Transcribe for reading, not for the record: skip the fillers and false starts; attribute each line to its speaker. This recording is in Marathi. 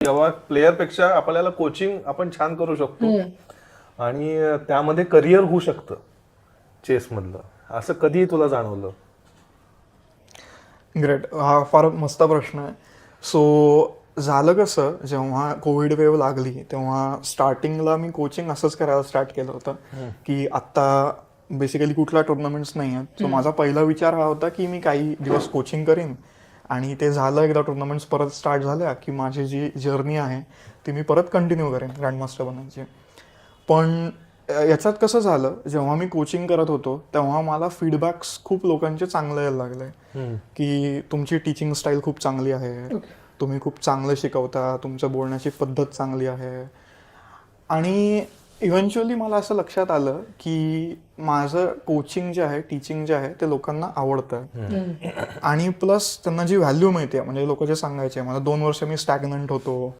Speaker 1: जेव्हा प्लेयर पेक्षा आपल्याला कोचिंग आपण छान करू शकतो आणि त्यामध्ये करिअर होऊ शकतं चेस मधलं, असं कधी तुला जाणवलं?
Speaker 2: ग्रेट. हा फार मस्त प्रश्न आहे. सो झालं कसं, जेव्हा कोविड वेव्ह लागली तेव्हा स्टार्टिंगला मी कोचिंग असंच करायला स्टार्ट केलं होतं की आत्ता बेसिकली कुठल्या टुर्नामेंट्स नाही आहेत. सो माझा पहिला विचार हा होता की मी काही दिवस कोचिंग करीन आणि ते झालं, एकदा टुर्नामेंट्स परत स्टार्ट झाल्या की माझी जी जर्नी आहे ती मी परत कंटिन्यू करेन ग्रँडमास्टर बनायची. पण याच्यात कसं झालं, जेव्हा मी कोचिंग करत होतो तेव्हा मला फीडबॅक्स खूप लोकांचे चांगले यायला लागले की तुमची टीचिंग स्टाईल खूप चांगली आहे, तुम्ही खूप चांगलं शिकवता, तुमचं बोलण्याची पद्धत चांगली आहे. आणि इव्हेंच्युअली मला असं लक्षात आलं की माझं कोचिंग जे आहे, टीचिंग जे आहे ते लोकांना आवडतं आणि प्लस त्यांना जी व्हॅल्यू मिळते, म्हणजे लोक जे सांगायचे मला 2 वर्ष मी स्टॅग्नंट होतो,